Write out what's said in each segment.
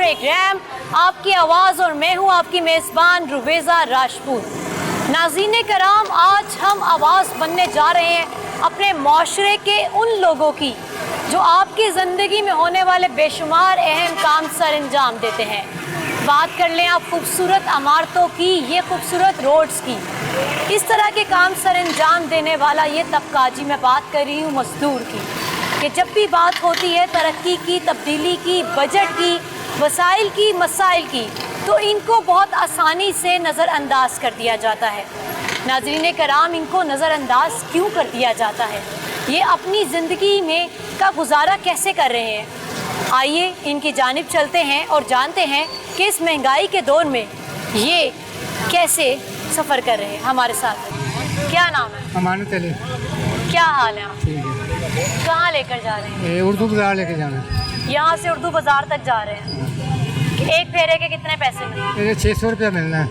Programme आपकी आवाज़ और मैं हूँ आपकी मेज़बान रुबेज़ा राजपूत। नाज़रीन कराम, आज हम आवाज़ बनने जा रहे हैं अपने माशरे के उन लोगों की जो आपकी ज़िंदगी में होने वाले बेशुमार अहम काम सर अंजाम देते हैं। बात कर लें आप खूबसूरत इमारतों की, ये खूबसूरत रोड्स की, इस तरह के काम सर अंजाम देने वाला ये तबका, जी मैं बात कर रही हूँ मजदूर की, कि जब भी बात होती है तरक्की की, तब्दीली की, बजट की, वसाइल की, मसाइल की, तो इनको बहुत आसानी से नज़रअंदाज कर दिया जाता है। नाज़रीन कराम, इनको नज़रअंदाज क्यों कर दिया जाता है? ये अपनी ज़िंदगी में का गुजारा कैसे कर रहे हैं? आइए इनकी जानिब चलते हैं और जानते हैं कि इस महंगाई के दौर में ये कैसे सफ़र कर रहे हैं। हमारे साथ क्या नाम है? अमानत अली। क्या हाल है आप? ठीक है। कहाँ लेकर जा रहे हैं? उर्दू बाज़ार लेके जाना है। यहाँ से उर्दू बाज़ार तक जा रहे हैं। एक फेरे के कितने पैसे मिलते हैं? 600 रुपया मिलना है।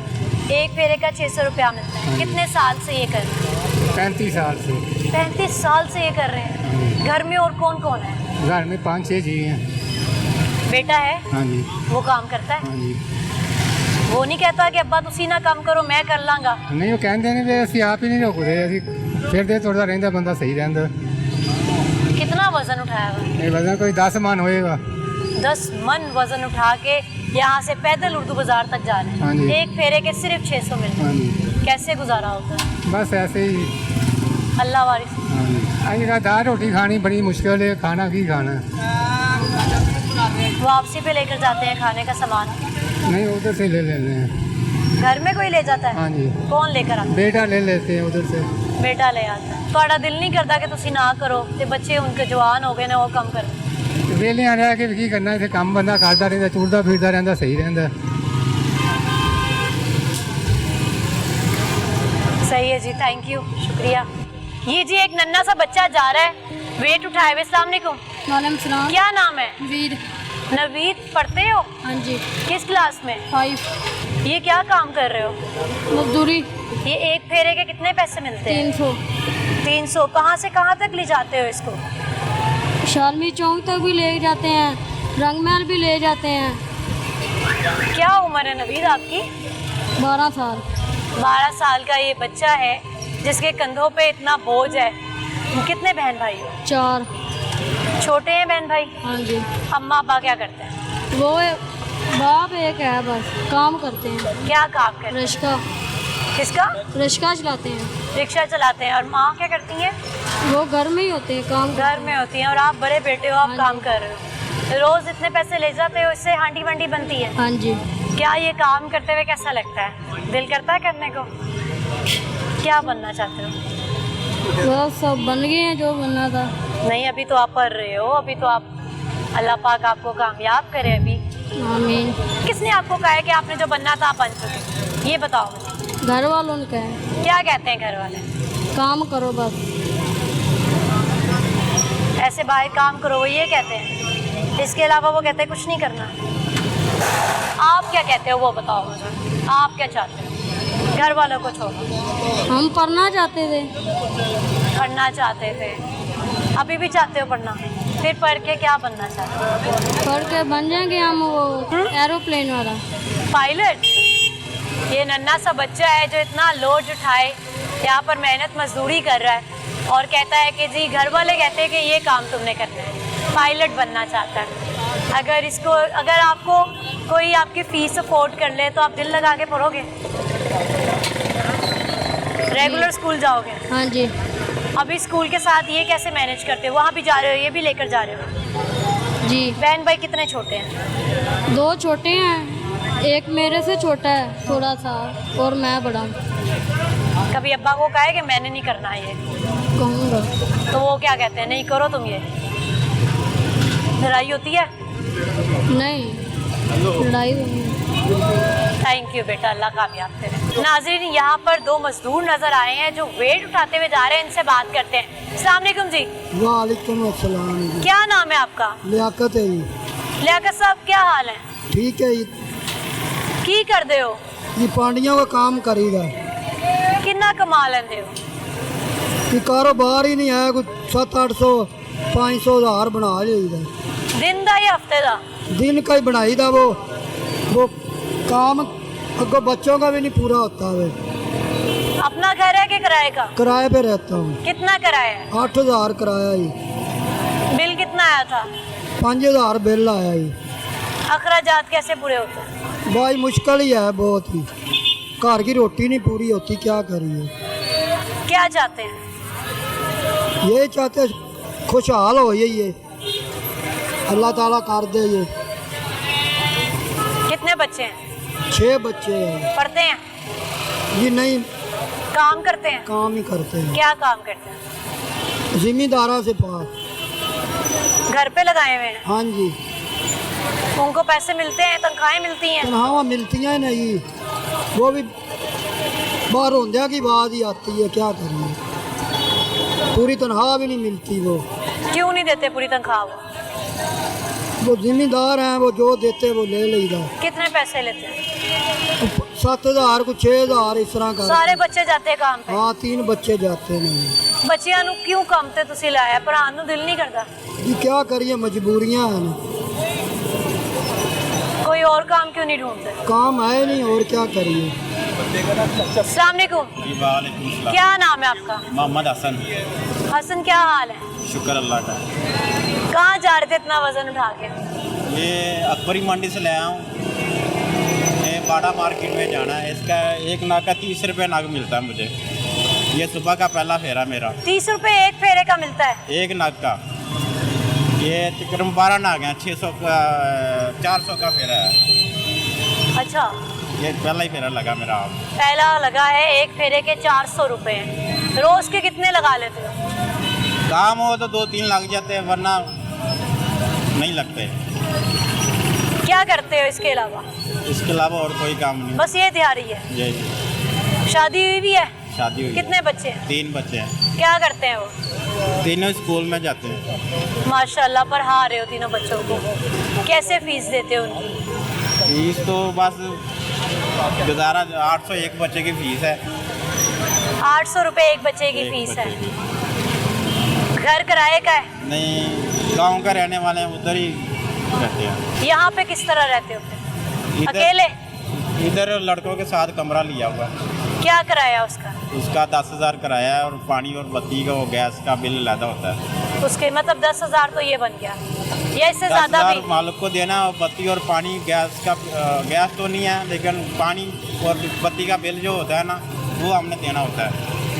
एक फेरे का 600 रुपया मिलता है। कितने साल से ये कर रहे हैं? 35 साल से। 35 साल से ये कर रहे हैं। घर में और कौन कौन है? घर में 5-6 जी हैं। बेटा है? हाँ जी। वो काम करता है? हाँ जी। वो नहीं कहता कि अब्बा तुसी ना काम करो, मैं कर लांगा? नहीं, वो कहते ने भी ਅਸੀਂ आप ही नहीं रोकते, ਅਸੀਂ फिर दे थोड़ा रहता बंदा सही रहता। कितना वजन उठाया हुआ? ये वजन कोई 10 मन होएगा। 10 मन वजन उठा के यहाँ से पैदल उर्दू बाजार तक जा रहे हाँ हैं। जी। एक फेरे के सिर्फ 600 मिलते हाँ जी। हैं। कैसे गुजारा होता है? बस ऐसे ही। अल्लाह वारिस। हाँ जी। अभी दाल रोटी खानी बड़ी मुश्किल है, खाना की खाना। वापसी पे लेकर जाते हैं खाने का सामान? नहीं, उधर से ले लेते हैं। घर में कोई ले जाता है? हाँ जी। कौन लेकर आता है? बेटा ले लेते हैं उधर से। बेटा ले आता है। ਤੁਹਾਡਾ दिल नहीं करता कि तुसी ना करो ते बच्चे उनके जवान हो गए ने वो कम कर? वेले रह के की करना, इतने काम बंदा करता रहता, चुरदा फिरदा रहता, सही रहता। सही है जी, थैंक यू, शुक्रिया। ये जी एक नन्हा सा बच्चा जा रहा है, वेट उठाए हुए। अस्सलाम वालेकुम। वालेकुम सलाम। क्या नाम है? वीर। नवीद। पढ़ते हो? हाँ जी। किस क्लास में? 5। ये क्या काम कर रहे हो? मजदूरी। ये एक फेरे के कितने पैसे मिलते हैं? 300। 300। कहाँ से कहाँ तक ले जाते हो इसको? शालमी चौक तक भी ले जाते हैं, रंगमहल भी ले जाते हैं। क्या उम्र है नवीद आपकी? 12 साल। 12 साल का ये बच्चा है जिसके कंधों पे इतना बोझ है। कितने बहन भाई हो? 4। छोटे हैं बहन भाई? हाँ जी। अम्मा अब्बा क्या करते हैं? वो बाप एक है, बस काम करते हैं। क्या काम करते हैं? रिक्शा। किसका? रिक्शा चलाते हैं। रिक्शा चलाते हैं। और माँ क्या करती हैं? वो घर में ही होते हैं, काम घर में होती हैं। और आप बड़े बेटे हो, आप हाँ काम जी। कर रहे हो। रोज इतने पैसे ले जाते हो, इससे हांडी वंडी बनती है? हाँ जी। क्या ये काम करते हुए कैसा लगता है? दिल करता है करने को? क्या बनना चाहते हो? वो सब बन गए हैं जो बनना था। नहीं, अभी तो आप पढ़ रहे हो, अभी तो आप, अल्लाह पाक आपको कामयाब करे। अभी आमीन। किसने आपको कहा है कि आपने जो बनना था आप बन चुके? ये बताओ मुझे। घर वालों ने कहा क्या कहते हैं घर वाले? काम करो बस। ऐसे बाहर काम करो, वो ये कहते हैं? इसके अलावा वो कहते हैं कुछ नहीं करना? आप क्या कहते हो वो बताओ मुझे। आप क्या चाहते हो? घर वालों को छोड़ो। हम पढ़ना चाहते थे। पढ़ना चाहते थे? अभी भी चाहते हो पढ़ना? फिर पढ़ के क्या बनना चाहते हो? पढ़ के बन जाएंगे हम वो एरोप्लेन वाला पायलट। ये नन्हा सा बच्चा है जो इतना लोड उठाए, यहाँ पर मेहनत मजदूरी कर रहा है और कहता है कि जी घर वाले कहते हैं कि ये काम तुमने करना है। पायलट बनना चाहता है। अगर आपको कोई आपकी फीस अफोर्ड कर ले तो आप दिल लगा के पढ़ोगे? रेगुलर स्कूल जाओगे? हाँ जी। अभी स्कूल के साथ ये कैसे मैनेज करते हो? वहाँ भी जा रहे हो, ये भी लेकर जा रहे हो? जी। बहन भाई कितने छोटे हैं? 2 छोटे हैं, एक मेरे से छोटा है थोड़ा सा, और मैं बड़ा हूँ। कभी अब्बा को कहा है कि मैंने नहीं करना ये? कहूँगा। तो वो क्या कहते हैं? नहीं करो तुम ये। लड़ाई होती है? नहीं, लड़ाई हुई। थैंक यू बेटा, अल्लाह कामयाब करे। नाज़रीन, यहाँ पर 2 मजदूर नजर आए हैं जो वेट उठाते हुए जा रहे हैं। इनसे बात करते हैं। अस्सलाम वालेकुम जी। वालेकुम अस्सलाम जी। क्या नाम है आपका? लियाकत है जी। लियाकत साहब, क्या हाल है? ठीक है जी। की कर दे हो? जी पांडियों का काम करीदा। कितना कमा लेंदे हो? कि कारोबार ही नहीं है, कुछ 700-800 500 हज़ार बना जाइदा। दिन दा या हफ्ते दा? दिन का ही बनाई था वो काम अगो बच्चों का भी नहीं पूरा होता है। अपना घर है कि किराए का? किराए पे रहता हूँ। कितना किराया है? 8,000 किराया ही। बिल कितना आया था? 5,000 बिल आया ही। अखराजात कैसे पूरे होते हैं? भाई मुश्किल ही है बहुत ही, घर की रोटी नहीं पूरी होती, क्या करिए। क्या चाहते हैं? ये चाहते खुशहाल हो ये अल्लाह ताला कर दे ये। कितने बच्चे हैं? 6 बच्चे हैं पढ़ते हैं? जी नहीं, काम करते हैं? काम ही करते हैं, क्या काम करते हैं? जिम्मेदारा से पास। घर पे लगाए हुए हैं? हाँ जी। उनको पैसे मिलते हैं, तनख्वाहें मिलती हैं? तनख्वाह मिलती हैं नहीं, वो भी बाहर होंदिया की बात ही आती है, क्या करिए। पूरी तनख्वाह भी नहीं मिलती। वो क्यों नहीं देते पूरी तनख्वाह? वो जिम्मेदार हैं, वो जो देते वो ले लेगा। कितने पैसे लेते हैं? 7,000 को 6,000 इस तरह का। ਸਾਰੇ ਬੱਚੇ ਜਾਂਦੇ ਕੰਮ पे? हाँ 3 बच्चे जाते नहीं। ਬੱਚਿਆਂ ਨੂੰ ਕਿਉਂ ਕੰਮ ਤੇ ਤੁਸੀਂ ਲਾਇਆ? ਪੜ੍ਹਾਉਣ ਨੂੰ ਦਿਲ ਨਹੀਂ ਕਰਦਾ? जी क्या करिए, मजबूरियां हैं ना। कोई और काम क्यों नहीं ढूंढते? काम है नहीं, और क्या करिए। अस्सलाम वालेकुम। वालेकुम सलाम। क्या नाम है आपका? मोहम्मद हसन। हसन, क्या हाल है? शुक्र अल्लाह का। कहाँ जा रहे थे इतना वजन उठा के? ये अकबरी मंडी से ले आया हूँ, ये बाड़ा मार्केट में जाना है। इसका एक नाग का 30 रुपये नाग मिलता है मुझे। ये सुबह का पहला फेरा मेरा। 30 रुपए एक फेरे का मिलता है? एक नाग का। ये तकरीबन 12 नाग हैं, 600 का 400 का फेरा है। अच्छा, ये पहला ही फेरा लगा मेरा। पहला लगा है, एक फेरे के 400 रुपए हैं। रोज के कितने लगा लेते हो? काम हो तो 2-3 लग जाते हैं, वरना नहीं लगते। क्या करते हो इसके अलावा? इसके अलावा और कोई काम नहीं। बस ये दिहाड़ी है? यही। शादी हुई भी है? शादी हुई। कितने बच्चे हैं? 3 बच्चे हैं। क्या करते हैं वो? तीनों स्कूल में जाते हैं। माशाल्लाह, पढ़ा रहे हो तीनों बच्चों को। कैसे फीस देते हो उनकी? फीस तो बस गुजारा, 800 एक बच्चे की फीस है। 800 रुपए एक बच्चे की एक फीस बच्चे है। की। घर किराए का है? नहीं, गांव का रहने वाले हैं, उधर ही रहते हैं। यहाँ पे किस तरह रहते हो? इधर- अकेले? इधर लड़कों के साथ कमरा लिया हुआ है। क्या कराया उसका? उसका 10,000 कराया है, और पानी और बत्ती का वो गैस का बिल ज़्यादा होता है। उसके मतलब 10,000 तो ये बन गया, या इससे ज़्यादा 10,000 भी? मालिक को देना, और बत्ती और पानी गैस का गैस तो नहीं है, लेकिन पानी और बत्ती का बिल जो होता है ना, वो हमने देना होता है।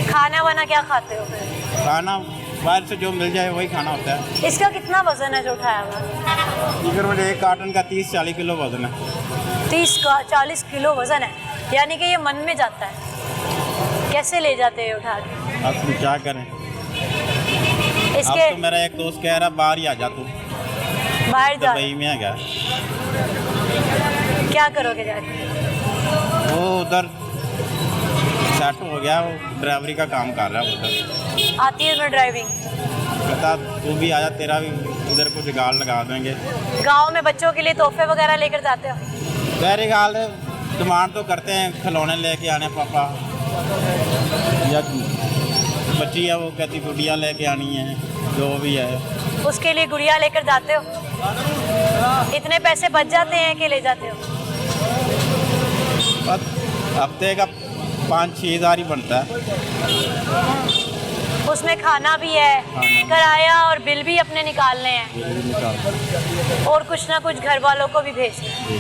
खाना वाना क्या खाते हो फिर? खाना बाहर से जो मिल जाए वही खाना होता है। इसका कितना वजन है जो उठाया हुआ? इधर मुझे एक कार्टन का 30-40 किलो वजन है। 30-40 किलो वजन है, यानी कि ये मन में जाता है। कैसे ले जाते हैं उठा के? अब तुम क्या करें। अब इसके तो मेरा एक दोस्त कह रहा बाहर ही आ जा तू, बाहर जा, दुबई में आ गया। क्या करोगे जाके? वो उधर सेट हो गया, वो ड्राइवरी का काम कर रहा है उधर। आती है तुम्हें ड्राइविंग? कहता तू भी आजा, तेरा भी उधर कुछ गाड़ लगा देंगे। गांव में बच्चों के लिए तोहफे वगैरह लेकर जाते हो? मेरे ख्याल डिमांड तो करते हैं, खिलौने लेके आने पापा, या बच्ची है वो कहती गुड़िया लेके आनी है, जो भी है। उसके लिए गुड़िया लेकर जाते हो? इतने पैसे बच जाते हैं कि ले जाते हो? बस हफ्ते का 5-6 हज़ार ही बनता है। उसमें खाना भी है, किराया और बिल भी अपने निकालने हैं, और कुछ ना कुछ घर वालों को भी भेजना है।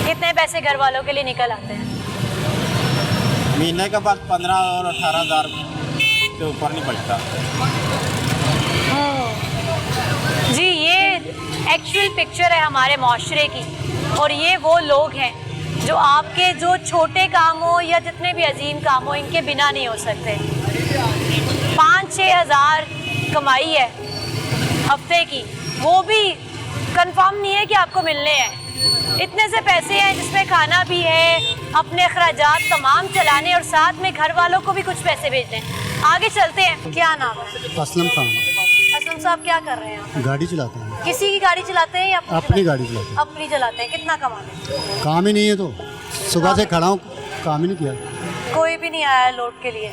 कितने पैसे घर वालों के लिए निकल आते हैं? महीने का बाद 15 और 18 हज़ार के ऊपर नहीं बचता। जी, ये एक्चुअल पिक्चर है हमारे माशरे की, और ये वो लोग हैं जो आपके जो छोटे काम हो या जितने भी अजीम काम हो, इनके बिना नहीं हो सकते। 5-6 हज़ार कमाई है हफ्ते की, वो भी कंफर्म नहीं है कि आपको मिलने हैं। इतने से पैसे हैं जिसमें खाना भी है, अपने अखराजात तमाम चलाने, और साथ में घर वालों को भी कुछ पैसे भेजने। आगे चलते हैं। क्या नाम है? असलम खान। असलम साहब, क्या कर रहे हैं आप? गाड़ी चलाते हैं। किसी की गाड़ी चलाते हैं या अपनी गाड़ी चलाते हैं। अपनी चलाते हैं। कितना कमाते हैं? काम ही नहीं है, तो सुबह से खड़ा हूँ, काम ही नहीं किया। कोई भी नहीं आया लोड के लिए?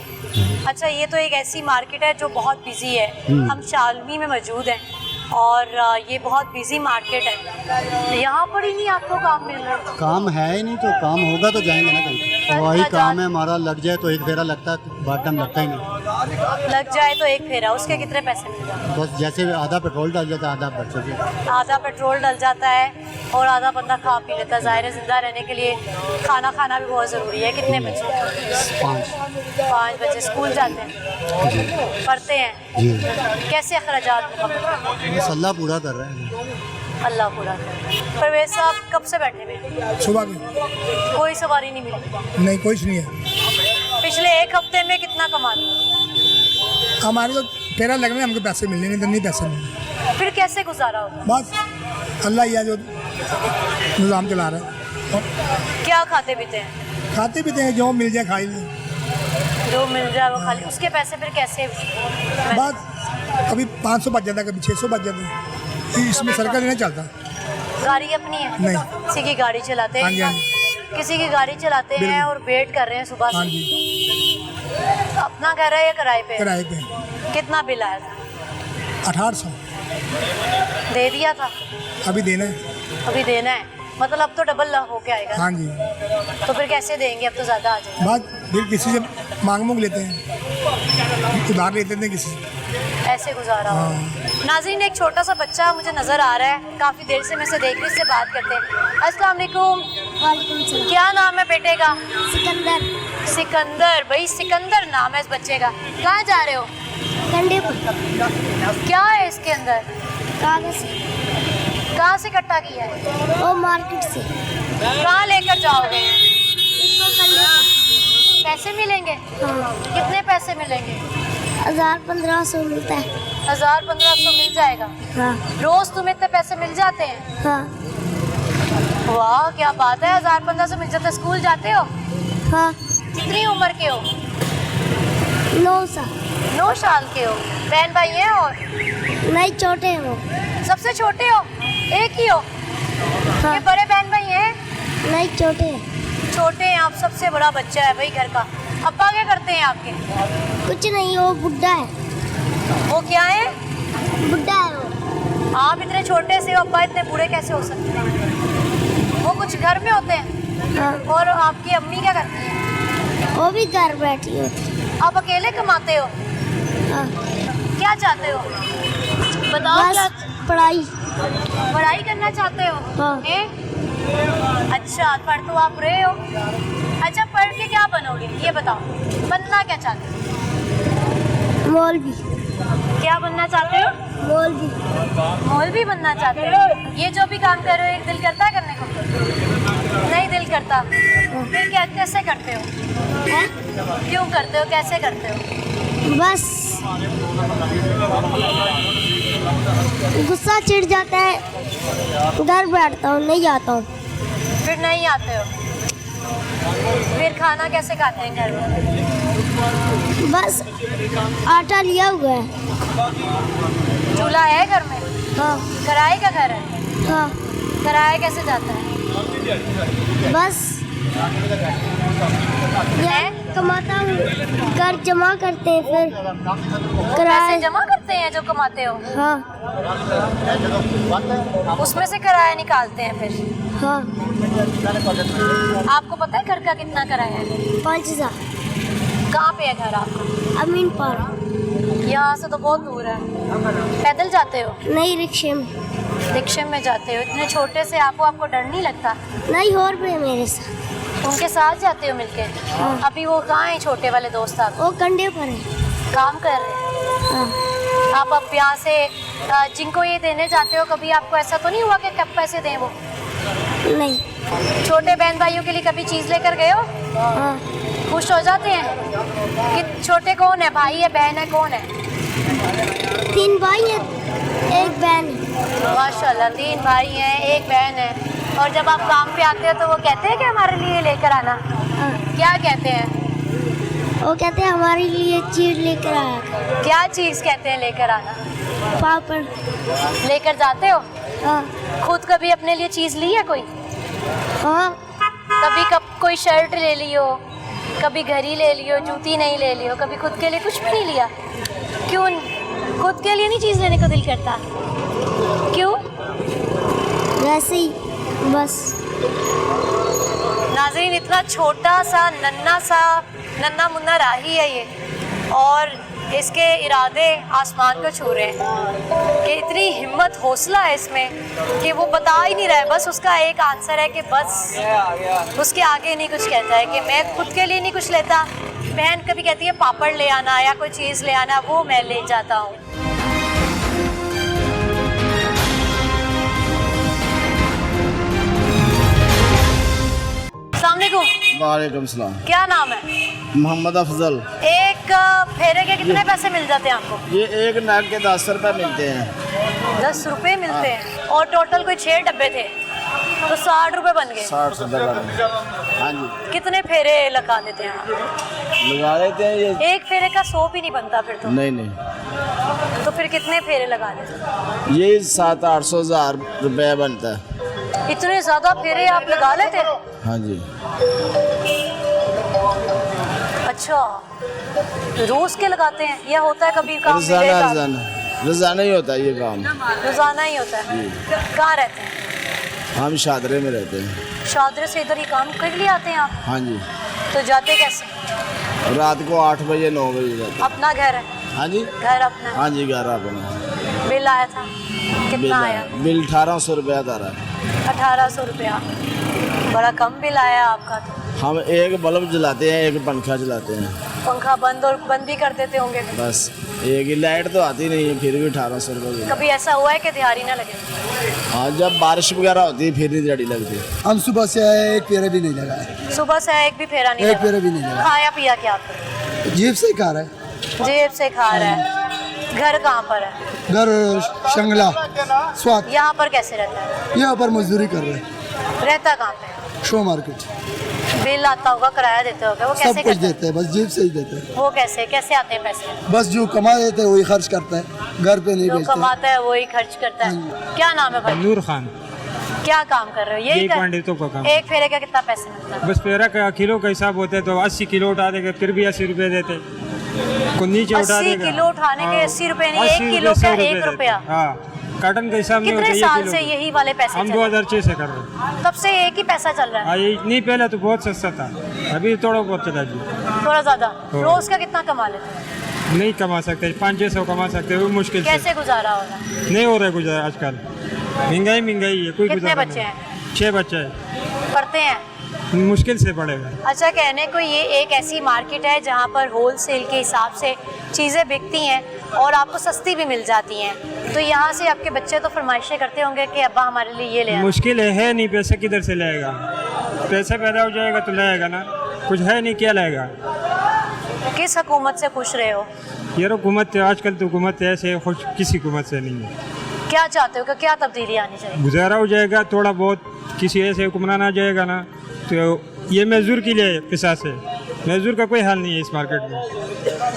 अच्छा, ये तो एक ऐसी मार्केट है जो बहुत बिजी है। हम शालमी में मौजूद हैं, और ये बहुत बिजी मार्केट है, यहाँ पर ही नहीं आपको काम मिल रहा है? काम है ही नहीं, तो काम होगा तो जाएंगे ना कहीं। तो वही काम है हमारा, लग जाए तो एक फेरा लगता है, बाद टाइम लगता ही नहीं। लग जाए तो एक फेरा, उसके कितने पैसे मिल जाते हैं? बस जैसे आधा पेट्रोल डाल जाता है, आधा बच्चों से। आधा पेट्रोल डल जाता है और आधा बंदा खा पी लेता है। ज़ाहिर है जिंदा रहने के लिए खाना खाना भी बहुत ज़रूरी है। कितने बच्चे? 5 बच्चे स्कूल जाते हैं, जी पढ़ते हैं? जी, कैसे अखराजात मुकम्मल? बस अल्लाह पूरा कर रहे हैं। अल्लाह पूरा करे। परवेज साहब कब से बैठे हुए? सुबह के कोई सवारी नहीं मिली? नहीं, कुछ नहीं है। पिछले एक हफ्ते में कितना कमा लिया? हमारे तो फेरा लगने हमको पैसे मिलने नहीं, तो नहीं पैसे मिलने। फिर कैसे गुजारा होगा? बस अल्लाह ही है जो निज़ाम चला रहा है। और क्या खाते पीते हैं? खाते पीते हैं, जो मिल जाए खा लें। जो मिल जाए वो खा ले। उसके पैसे फिर कैसे? बस कभी 500 बच जाता है, कभी 600 बच जाता है। इसमें सर्कल नहीं चलता। गाड़ी अपनी है? नहीं। किसी की गाड़ी चलाते हाँ जी, हाँ हैं? जी। किसी की गाड़ी चलाते हैं बिल्कुल। और वेट कर रहे हैं सुबह हाँ से। जी, अपना घर है या किराए पे? किराए पे कितना बिल आया था? 1800 दे दिया था? अभी देना है। अभी देना है, मतलब अब तो डबल होके आएगा। हाँ जी, तो फिर कैसे देंगे? अब तो ज़्यादा आ जाएगा। बस फिर किसी से मांग लेते हैं, उधार लेते थे किसी से। ऐसे गुजारा हो। नाज़रीन, एक छोटा सा बच्चा मुझे नज़र आ रहा है, काफ़ी देर से मैं इसे देख रही, इससे बात करते हैं। अस्सलाम वालेकुम। क्या नाम है बेटे का? सिकंदर। सिकंदर। भाई सिकंदर नाम है इस बच्चे का। कहाँ जा रहे हो? कंडे पर क्या है इसके अंदर? कागज कहाँ से इकट्ठा किया है? वो मार्केट से। कहाँ लेकर जाओगे? इसको कंडे पर। पैसे मिलेंगे? हाँ, कितने पैसे मिलेंगे? 1000-1500 मिलता है। 1000-1500 मिल जाएगा? हाँ रोज तुम्हें इतने पैसे मिल जाते हैं? हाँ वाह क्या बात है, 1000-1500 मिल जाते हैं। स्कूल जाते हो? हाँ। कितनी उम्र के हो? 9 साल। 9 साल के हो। बहन भाई हैं? और नहीं, छोटे हैं वो। सबसे छोटे हो? एक ही हो? हाँ। ये बड़े बहन भाई हैं? नहीं, छोटे हैं। छोटे हैं आप, सबसे बड़ा बच्चा है भाई घर का। अब्बा क्या करते हैं आपके? कुछ नहीं, वो बुढ़ा है। वो क्या है? बुढ़ा है वो। आप इतने छोटे से हो, अब्बा इतने बूढ़े कैसे हो सकते हैं? वो कुछ घर में होते हैं? हाँ, और आपकी अम्मी क्या करती हैं? वो भी घर बैठी होती। आप अकेले कमाते हो? हाँ, क्या चाहते हो? बताओ बस क्या? पढ़ाई। पढ़ाई करना चाहते हो? हाँ। अच्छा, पढ़ तो आप रहे हो। अच्छा, पढ़ के क्या बनोगे ये बताओ? बनना क्या चाहते हो? मौलवी। क्या बनना चाहते हो? मौलवी। मौलवी बनना चाहते हो? ये जो भी काम कर रहे हो, एक दिल करता है करने को? नहीं दिल करता। फिर क्या, कैसे करते हो? है? क्यों करते हो, कैसे करते हो? बस गुस्सा चिढ़ जाता है, घर बैठता हूँ, नहीं आता हूँ। फिर नहीं आते हो? फिर खाना कैसे खाते हैं घर में? बस आटा लिया हुआ है। चूल्हा है घर में? हाँ किराए का घर है? हाँ। किराया कैसे जाता है? बस है? कमाता हूँ, घर जमा करते हैं, फिर पैसे किराया। जमा करते हैं जो कमाते हो? हाँ उसमें से किराया निकालते हैं फिर? हाँ। आपको पता है घर का कितना किराया है? 5000। कहाँ पे है घर आपका? अमीन पारा। यहाँ से तो बहुत दूर है। पैदल जाते हो? नहीं, रिक्शे में। रिक्शे में जाते हो? इतने छोटे से आपको डर नहीं लगता? नहीं, और भी है मेरे साथ। उनके साथ जाते हो मिलके? हाँ। अभी वो कहाँ है छोटे वाले दोस्त? आप वो कंडे पर है। काम कर रहे हैं? हाँ। आप अब यहाँ से जिनको ये देने जाते हो, कभी आपको ऐसा तो नहीं हुआ कि कब पैसे दें वो? नहीं। छोटे बहन भाइयों के लिए कभी चीज़ लेकर गए हो? हाँ। खुश हो जाते हैं? कि छोटे कौन है, भाई है बहन है, कौन है? 3 भाई हैं, 1 बहन है। माशाल्लाह, 3 भाई हैं, 1 बहन है। और जब आप काम पे आते हो तो वो कहते हैं कि हमारे लिए लेकर आना? हाँ। क्या कहते हैं? वो कहते हैं हमारे लिए चीज लेकर आया। क्या चीज़ कहते हैं लेकर आना? पापड़। लेकर जाते हो? हाँ। खुद कभी अपने लिए चीज़ ली है कोई? हाँ। कभी कोई शर्ट ले लियो, कभी घड़ी ले लियो, जूती नहीं ले लियो, कभी खुद के लिए कुछ भी नहीं लिया? क्यों? खुद के लिए नहीं चीज़ लेने को दिल करता? क्यों? वैसे ही बस। नाज़रीन, इतना छोटा सा नन्ना मुन्ना राही है ये, और इसके इरादे आसमान को छू रहे हैं कि इतनी हिम्मत हौसला है इसमें कि वो बता ही नहीं रहा है। बस उसका एक आंसर है कि बस उसके आगे नहीं कुछ कहता है कि मैं खुद के लिए नहीं कुछ लेता। बहन कभी कहती है पापड़ ले आना या कोई चीज़ ले आना, वो मैं ले जाता हूँ। वालेकुम सलाम। क्या नाम है? मोहम्मद अफजल। एक फेरे के कितने पैसे मिल जाते हैं आपको? ये एक नाग के 10 रुपये मिलते हैं। 10 रुपए मिलते हैं, और टोटल कोई 6 डब्बे थे तो 60 रुपए बन गए। 60 रुपये। हाँ जी। कितने फेरे लगा देते हैं आप? लगा लेते हैं ये। एक फेरे का 100 भी नहीं बनता फिर तो? नहीं। तो फिर कितने फेरे लगा देते हैं? ये 700-800 हज़ार रुपये बनता है। इतने ज्यादा फेरे आप लगा लेते हैं? हाँ जी। अच्छा, रोज के लगाते हैं या होता है कभी काम रोजाना ही होता है ये काम। रोजाना ही होता है। कहाँ रहते हैं? हम शादरे में रहते हैं। शादरे से इधर ही काम के लिए आते हैं आप? हाँ जी। तो जाते कैसे? रात को 8 बजे 9 बजे जाते। अपना घर है? हाँ जी। घर अपना? हाँ जी, घर अपना। बिल आया था? कितना आया? बिल 1800 रुपया आ रहा है। 1800 रुपया, बड़ा कम बिल आया आपका तो। हम एक बल्ब जलाते हैं, एक पंखा चलाते हैं। पंखा बंद और बंद भी कर देते होंगे? बस एक ही, लाइट तो आती नहीं है, फिर भी 1800 रुपये। कभी ऐसा हुआ है कि दिहाड़ी ना लगे? हाँ, जब बारिश वगैरह होती है फिर नहीं दिहाड़ी लगती। हम सुबह से आए, एक फेरा भी नहीं लगा है। सुबह से एक भी फेरा नहीं एक लगा? फेरा भी नहीं लगा। खाया पिया क्या आपने? जेब से ही खा रहा है। जेब से खा रहा है। घर कहाँ पर है? घर शंगला स्वाद। यहाँ पर कैसे रहता है? यहाँ पर मजदूरी कर रहे हैं। रहता कहाँ पे? Show market. बिल आता होगा, किराया देते होगा, वो कैसे सब कुछ करता है? देते हैं, बस जेब से ही देते हैं। वो कैसे आते हैं पैसे? बस जो कमा देते हैं वही खर्च करता है, घर पे नहीं जो भेजता। कमाता है वही खर्च करता है। क्या नाम है भाई? नूर खान। क्या काम कर रहे हो? यही कर? पंडितों का काम। एक फेरे का कितना पैसे मिलता है? बस फेरा का किलो का हिसाब होता है तो 80 किलो उठा देंगे फिर भी 80 रुपए देते। को नीचे उठा 80 देगा। किलो उठाने के 80 रुपए नहीं, 80 1 किलो का 1 देते। रुपया। हाँ, कार्टन का हिसाब नहीं होता। कितने ये साल किलो से का। यही वाले पैसे हम चल रहे हैं? 2006 से कर रहे हैं। तब से एक ही पैसा चल रहा है? हाँ, ये नहीं, पहले तो बहुत सस्ता था, अभी थोड़ा बहुत चला जी। थोड़ा ज्यादा। रोज का कितना कमा लेते हैं? नहीं कमा सकते, 500-600 कमा सकते वो मुश्किल से। कैसे गुजारा हो रहा है? नहीं हो रहा है गुजारा आजकल, महंगाई है, कोई कितने गुजारा बच्चे नहीं। हैं? 6 बच्चे हैं। पढ़ते हैं? मुश्किल से पड़ेगा। अच्छा, कहने को ये एक ऐसी मार्केट है जहाँ पर होलसेल के हिसाब से चीज़ें बिकती हैं और आपको सस्ती भी मिल जाती हैं, तो यहाँ से आपके बच्चे तो फरमाइशें करते होंगे कि अब्बा हमारे लिए ये ले आना। मुश्किल है नहीं, पैसे किधर से लाएगा? पैसा पैदा हो जाएगा तो लाएगा ना, कुछ है नहीं, क्या लाएगा? किस हुकूमत से खुश रहे हो? ये हुकूमत आजकल तो हुकूमत ऐसे खुश किसी हुकूमत से नहीं है। क्या चाहते हो कि क्या तब्दीली आनी चाहिए? गुजारा हो जाएगा थोड़ा बहुत, किसी ऐसे हुक्मरान आ जाएगा ना तो ये मजदूर के लिए पिसास है। मजदूर का कोई हाल नहीं है इस मार्केट में,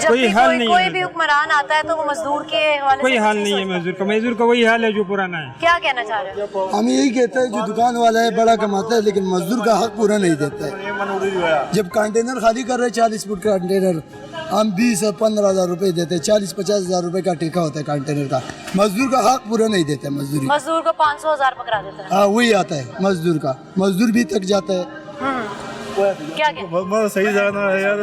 जब कोई भी हाल नहीं कोई है। भी हुक्मरान आता है तो वो मजदूर के हवाले कोई से हाल कुछ नहीं है सोचता। मजदूर का वही हाल है जो पुराना है। क्या कहना चाह रहे हो? हम यही कहते हैं, जो दुकान वाला है बड़ा कमाता है लेकिन मजदूर का हक पूरा नहीं देता है। जब कंटेनर खाली कर रहे हैं 40 फुट का कंटेनर, हम 20 और 15 हज़ार रुपये देते हैं, 40-50 हज़ार रुपये का ठेका होता है कंटेनर का। मजदूर का हक पूरा नहीं देते मजदूरी। मजदूर को 500,000 पकड़ा देता है। हाँ, वही आता है मजदूर का, मजदूर भी थक जाता है। क्या बहुत सही जाना है यार।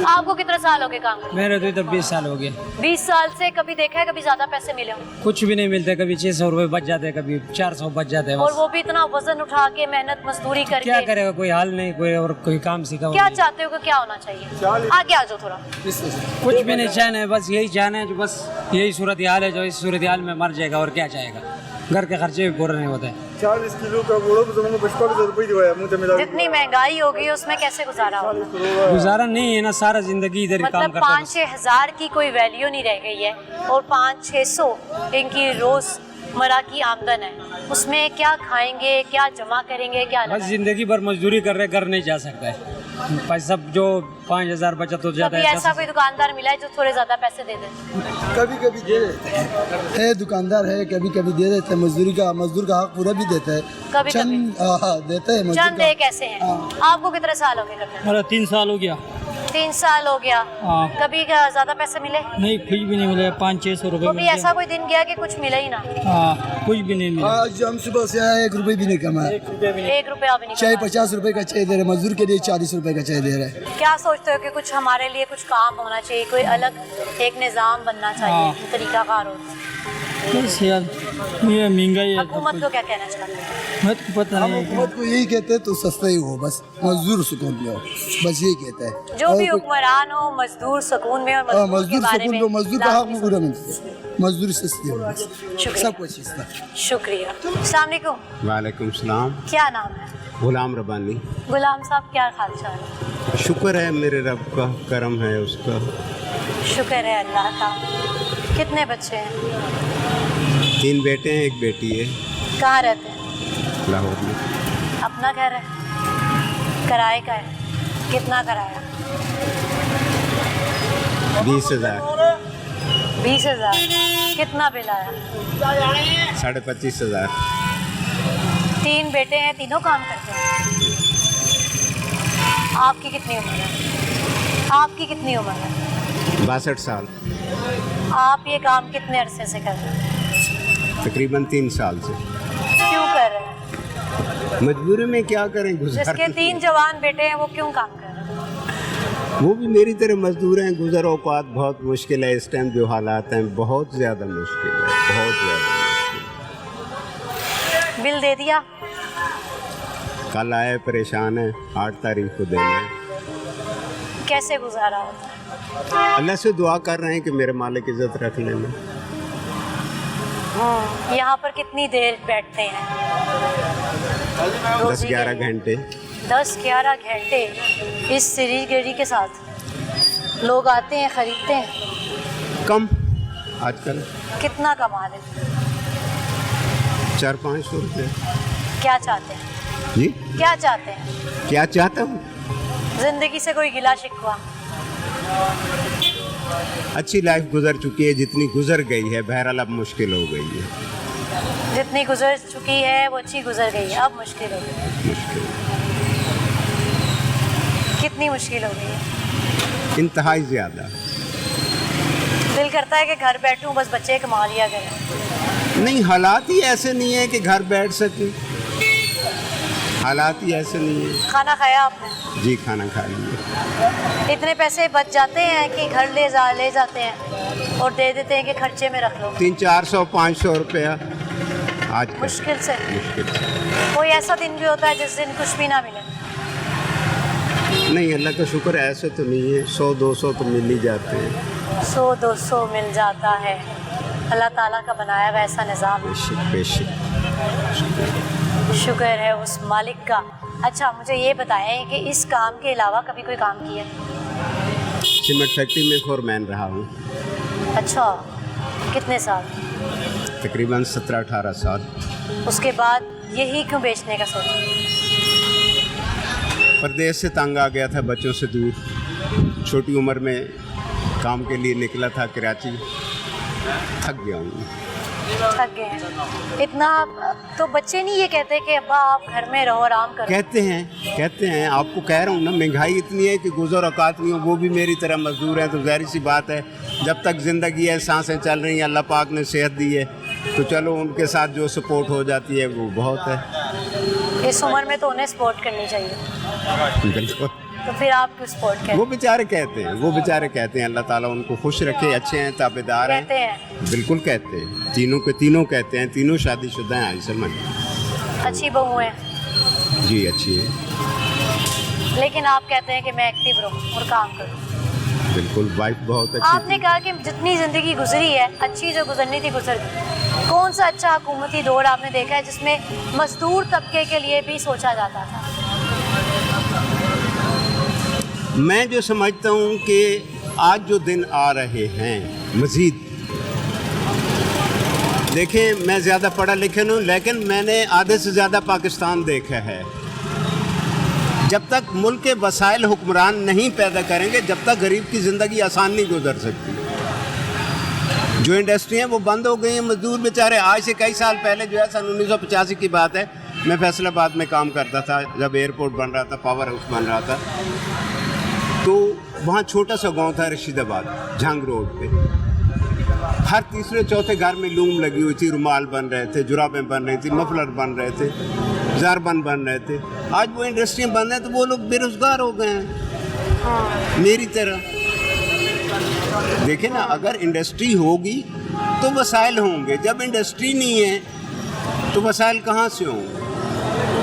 आपको कितने साल हो गए काम करते? मेरे तो इधर 20 साल हो गए। 20 साल से कभी देखा है कभी ज्यादा पैसे मिले हों? कुछ भी नहीं मिलते, कभी 600 रुपए बच जाते हैं, कभी 400 बच जाते हैं। और वो भी इतना वजन उठा के मेहनत मजदूरी करके। क्या करेगा, कोई हाल नहीं, कोई और कोई काम सीखा क्या चाहते हो कि क्या होना चाहिए? आगे आ जाओ थोड़ा। कुछ भी नहीं चाहना है, बस यही चाहना है जो बस यही सूरत हाल है, जो इस सूरत हाल में मर जाएगा और क्या चाहेगा। घर के खर्चे भी पूरे नहीं होते। 40 किलो का बोलो तो मैंने 55 रुपये दिवाया मुझे मिला। जितनी महंगाई होगी उसमें कैसे गुजारा होगा? गुजारा नहीं है ना, सारा जिंदगी इधर ही काम मतलब करते हैं। 5-6 हज़ार की कोई वैल्यू नहीं रह गई है और 500-600 इनकी रोजमर्रा की आमदन है, उसमें क्या खाएंगे, क्या जमा करेंगे, क्या बस लगाएंगे? जिंदगी भर मजदूरी कर रहे, घर नहीं जा सकता है। पैसा जो 5000 बचत हो जाता कभी है। ऐसा कोई दुकानदार मिला है जो थोड़े ज्यादा पैसे दे दे? कभी कभी दे देते है, दुकानदार है, कभी कभी दे देते हैं। मजदूर का हक पूरा भी देता है, कभी चंद देते हैं मजदूर चंद का। एक ऐसे हैं। आपको कितने साल हो गए करते हैं? मेरा 3 साल हो गया। 3 साल हो गया। हाँ। कभी ज्यादा पैसे मिले? नहीं, कुछ भी नहीं मिले, 500-600 रुपये कभी ऐसा कोई दिन गया कि कुछ मिला ही ना? हाँ, कुछ भी नहीं मिला। आज हम सुबह से आए 1 रुपये भी नहीं कमाया। 1 रुपया भी नहीं चाय कमाया। 50 रुपए का चाय दे रहे, मजदूर के लिए 40 रुपए का चाय दे रहे हैं। क्या सोचते हो कि कुछ हमारे लिए कुछ काम होना चाहिए, कोई अलग एक निज़ाम बनना चाहिए, तरीकाकार हो? बस यार, ये महंगाई है। हुकूमत को क्या कहना चाहते हैं? मैं तो पता हम नहीं। हुकूमत को यही कहते हैं तो सस्ता ही हो, बस मजदूर सुकून में हो, बस यही कहते हैं। जो भी हुक्मरान हो, मजदूर सुकून में और मजदूर के मजदूर बारे सुकून में में, मजदूर का हक लाजमी पूरा मिलता है, मजदूर सस्ती हो, शुक्रिया। सब कुछ सस्ता। शुक्रिया। अस्सलाम वालेकुम। वालेकुम सलाम। क्या नाम है? गुलाम रबानी। गुलाम साहब, क्या हाल चाल है? शुक्र है मेरे रब का, करम है उसका। शुक्र है अल्लाह का। कितने बच्चे हैं? 3 बेटे हैं, 1 बेटी है। कहाँ रहते हैं? लाहौर में। अपना घर है? किराए का है? कितना किराया? 20,000। 20,000। कितना बिल आया? 25,500। 3 बेटे हैं, तीनों काम करते हैं। आपकी कितनी उम्र है? आपकी कितनी उम्र है? 62 साल। आप ये काम कितने अरसे से कर रहे हैं? तकरीबन 3 साल से। क्यों कर रहे हैं? मजबूरी में क्या करें, गुजार। जिसके 3 जवान बेटे हैं वो क्यों काम कर रहे हैं? वो भी मेरी तरह मजदूर हैं। गुजर औकात बहुत मुश्किल है इस टाइम, जो हालात हैं बहुत ज़्यादा मुश्किल है, बहुत ज़्यादा मुश्किल। बिल दे दिया? कल आए, परेशान है, 8 तारीख को देना है। कैसे गुजारा होता है? अल्लाह से दुआ कर रहे हैं कि मेरे मालिक इज्जत रख लेना। यहाँ पर कितनी देर बैठते हैं? 10-11 घंटे। 10-11 घंटे इस सीढ़ी के साथ लोग आते हैं, खरीदते हैं? कम आजकल। कितना कमा लेते हैं? 400-500 रुपये। क्या चाहते हैं? जी, क्या चाहते हैं? क्या चाहता हूँ? जिंदगी से कोई गिला शिकवा? अच्छी लाइफ गुजर चुकी है, जितनी गुजर गई है, बहरहाल अब मुश्किल हो गई है। जितनी गुजर चुकी है वो अच्छी गुजर गई है, अब मुश्किल हो गई है। मुश्किल, कितनी मुश्किल हो गई है? इंतहाई ज़्यादा। दिल करता है कि घर बैठूं, बस बच्चे कमा लिया करें। नहीं, हालात ही ऐसे नहीं है कि घर बैठ सके, हालात ही ऐसे नहीं है। खाना खाया आपने? जी, खाना खा लिया। इतने पैसे बच जाते हैं कि घर ले जाते हैं और दे देते हैं कि खर्चे में रख लो? 300-400-500 रुपया आज का। मुश्किल से। मुश्किल से। कोई ऐसा दिन भी होता है जिस दिन कुछ भी ना मिले? नहीं, अल्लाह का शुक्र ऐसे तो नहीं है, 100-200 तो मिल ही जाते हैं। 100-200 मिल जाता है। अल्लाह ताला का बनाया हुआ ऐसा निज़ाम। बेशक बेशक। शुक्र है उस मालिक का। अच्छा, मुझे ये बताएं कि इस काम के अलावा कभी कोई काम किया? सीमेंट फैक्ट्री में फोरमैन रहा हूँ। अच्छा, कितने साल? तकरीबन 17-18 साल। उसके बाद यही क्यों बेचने का सोचा? परदेश से तंग आ गया था, बच्चों से दूर, छोटी उम्र में काम के लिए निकला था कराची, थक गया हूँ। थक गए हैं इतना? तो बच्चे नहीं ये कहते कि अब्बा आप घर में रहो, आराम करो? कहते हैं, आपको कह रहा हूँ ना, महंगाई इतनी है कि गुजर औकात नहीं हो। वो भी मेरी तरह मजदूर हैं, तो ज़ाहिर सी बात है, जब तक ज़िंदगी है, सांसें चल रही हैं, अल्लाह पाक ने सेहत दी है, तो चलो उनके साथ जो सपोर्ट हो जाती है वो बहुत है। इस उम्र में तो उन्हें सपोर्ट करनी चाहिए। बिल्कुल। तो फिर आप क्यों सपोर्ट करते? वो बेचारे कहते हैं अल्लाह ताला उनको खुश रखे, अच्छे हैं, ताबेदार हैं। कहते हैं? बिल्कुल कहते हैं, तीनों कहते हैं, तीनों शादीशुदा हैं। समझ, अच्छी बहू है? जी अच्छी है। लेकिन आप कहते हैं कि मैं एक्टिव रहूं और काम करूं। बिल्कुल, वाइफ बहुत अच्छी आपने कहा कि जितनी ज़िंदगी गुजरी है, अच्छी जो गुजरनी थी गुजर गई। कौन सा अच्छा हुकूमती दौर आपने देखा है जिसमें मजदूर तबके के लिए भी सोचा जाता था? मैं जो समझता हूँ कि आज जो दिन आ रहे हैं मज़ीद, देखें, मैं ज़्यादा पढ़ा लिखा नहीं हूँ, लेकिन मैंने आधे से ज़्यादा पाकिस्तान देखा है। जब तक मुल्क के वसाइल हुक्मरान नहीं पैदा करेंगे, जब तक गरीब की ज़िंदगी आसान नहीं गुजर सकती। जो इंडस्ट्री हैं वो बंद हो गई हैं, मजदूर बेचारे, आज से कई साल पहले जो है, सन 1985 की बात है, मैं फैसलाबाद में काम करता था जब एयरपोर्ट बन रहा था, पावर हाउस बन रहा था। तो वहाँ छोटा सा गांव था रशीदाबाद, झांग रोड पे। हर तीसरे चौथे घर में लूम लगी हुई थी, रुमाल बन रहे थे, जुराबें बन रही थी, मफलर बन रहे थे, जारबन बन रहे थे। आज वो इंडस्ट्रियाँ बंद हैं तो वो लोग बेरोजगार हो गए हैं मेरी तरह। देखिए ना, अगर इंडस्ट्री होगी तो वसाइल होंगे, जब इंडस्ट्री नहीं है तो वसाइल कहाँ से होंगे?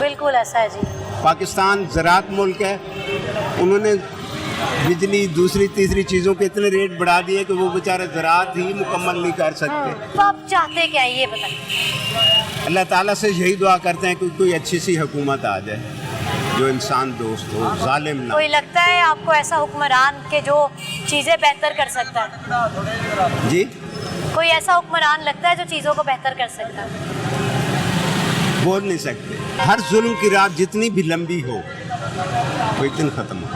बिल्कुल ऐसा है जी। पाकिस्तान ज़राअत मुल्क है, उन्होंने बिजली दूसरी तीसरी चीज़ों के इतने रेट बढ़ा दिए कि वो बेचारे ज़राअत ही मुकम्मल नहीं कर सकते। तो आप चाहते क्या है ये बताइए? अल्लाह ताला से यही दुआ करते हैं कि कोई अच्छी सी हुकूमत आ जाए जो इंसान दोस्त हो, जालिम ना। कोई लगता है आपको ऐसा हुक्मरान के जो चीज़ें बेहतर कर सकता है? जी, कोई ऐसा हुक्मरान लगता है जो चीज़ों को बेहतर कर सकता है? बोल नहीं सकते। हर जुल्म की रात जितनी भी लंबी हो वो एक दिन ख़त्म हो।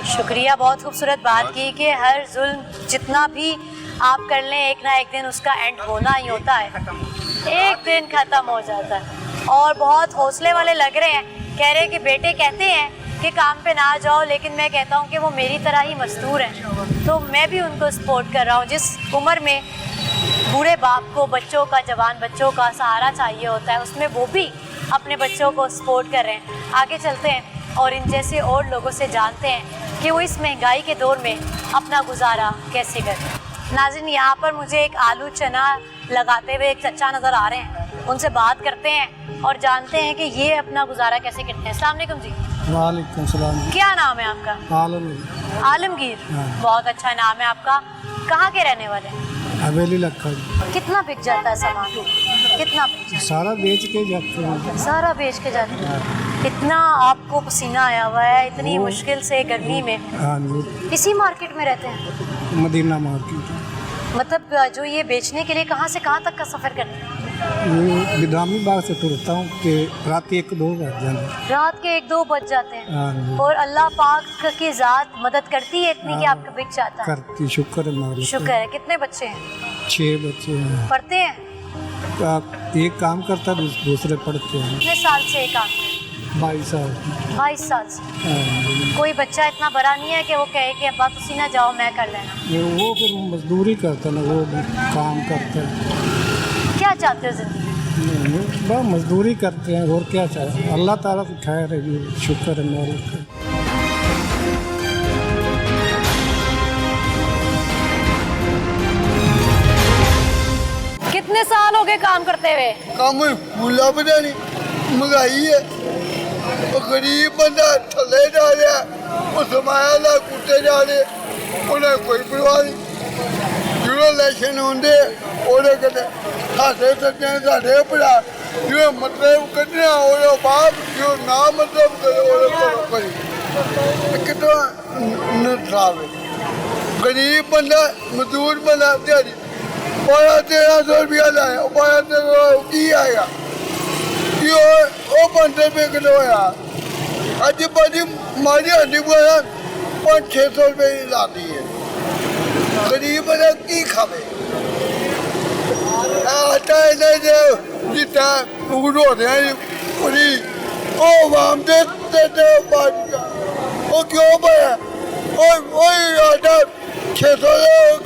शुक्रिया, बहुत खूबसूरत बात की कि हर जुल्म जितना भी आप कर लें एक ना एक दिन उसका एंड होना ही होता है, एक दिन ख़त्म हो जाता है। और बहुत हौसले वाले लग रहे हैं, कह रहे हैं कि बेटे कहते हैं कि काम पे ना जाओ, लेकिन मैं कहता हूँ कि वो मेरी तरह ही मजदूर हैं, तो मैं भी उनको सपोर्ट कर रहा हूँ। जिस उम्र में बूढ़े बाप को बच्चों का, जवान बच्चों का सहारा चाहिए होता है, उसमें वो भी अपने बच्चों को सपोर्ट कर रहे हैं। आगे चलते हैं और इन जैसे और लोगों से जानते हैं कि वो इस महंगाई के दौर में अपना गुजारा कैसे करते हैं। नाज़रीन, यहाँ पर मुझे एक आलू चना लगाते हुए एक चचा नज़र आ रहे हैं, उनसे बात करते हैं और जानते हैं कि ये अपना गुजारा कैसे करते हैं। अस्सलाम वालेकुम जी। वालेकुम सलाम। क्या नाम है आपका? आलमगीर। आलमगीर, बहुत अच्छा नाम है आपका। कहाँ के रहने वाले हैं? हवेली लखा। कितना बिक जाता है सामान? कितना बिक जाता है? सारा बेच के जाते हैं। सारा बेच के जाते हैं। इतना आपको पसीना आया हुआ है इतनी मुश्किल से गर्मी में? हाँ जी। इसी मार्केट में रहते हैं? मदीना मार्केट। मतलब जो ये बेचने के लिए कहाँ से कहाँ तक का सफ़र करते हैं? ये बिदामी बाग से टूरता हूँ कि रात 1-2 बज जाते। रात के 1-2 बज जाते हैं? हाँ जी। और अल्लाह पाक की ज़ात मदद करती है इतनी कि आपका बिक जाता है? करती, शुक्र है मालिक। शुक्र है। कितने बच्चे हैं? 6 बच्चे हैं। पढ़ते हैं? एक काम करता है, दूसरे पढ़ते हैं। कितने साल से ये काम? 22 साल। 22 साल से। हाँ जी। कोई बच्चा इतना बड़ा नहीं है कि वो कहे कि अब्बा तुसी ना जाओ, मैं कर लेना? वो फिर मजदूरी करता ना, वो भी काम करता है। क्या चाहते हो ज़िंदगी? बस मजदूरी करते हैं और क्या चाहिए। अल्लाह ताला की खैर है, शुक्र है मालिक का। कितने साल हो गए काम करते हुए? काम फूला पता नहीं, महंगाई है, वो गरीब बंदा थले जा रहा, वो समाया ला कुत्ते जा रहे, उन्हें कोई परवाह नहीं। जो इलेक्शन होंगे ਉਹਦੇ ਕਦੇ ਸਾਡੇ ਸੱਜਣ ਸਾਡੇ ਭਰਾ ਜੋ ਮਤਲਬ ਕੱਢਿਆ ਉਹਦਾ ਬਾਪ ਜੋ ਨਾ ਮਤਲਬ ਕਰੇ ਉਹਦੇ ਕੋਲ ਕਰੀ ਕਿਤੋਂ ਨਸਾਵੇ ਗਰੀਬ ਬੰਦਾ ਮਜ਼ਦੂਰ ਬੰਦਾ ਦਿਹਾੜੀ ਪਾਇਆ 1300 ਰੁਪਇਆ ਲਾਇਆ ਉਹ ਪਾਇਆ ਤੇ ਕੀ ਆਏਗਾ ਕਿ ਉਹ ਬੰਦੇ ਪੇ ਕਿਲੋ ਆ ਅੱਜ ਬਾਜੀ ਮਾਰੀ ਹੱਡੀ ਪਾਇਆ 500-600 ਰੁਪਏ ਲਾਦੀ ਹੈ ਗਰੀਬ ਬੰਦਾ ਕੀ ਖਾਵੇ ਆਟਾ ਨਹੀਂ ਦੇ ਜਿੱਤਾ ਉਗੜੋ ਰਿਹਾ ਪੂਰੀ ਉਹ ਵਾਮ ਦੇ ਤੇ ਬਾਜੀ ਉਹ ਕਿਉਂ ਪਾਇਆ ਉਹ ਆਟਾ 600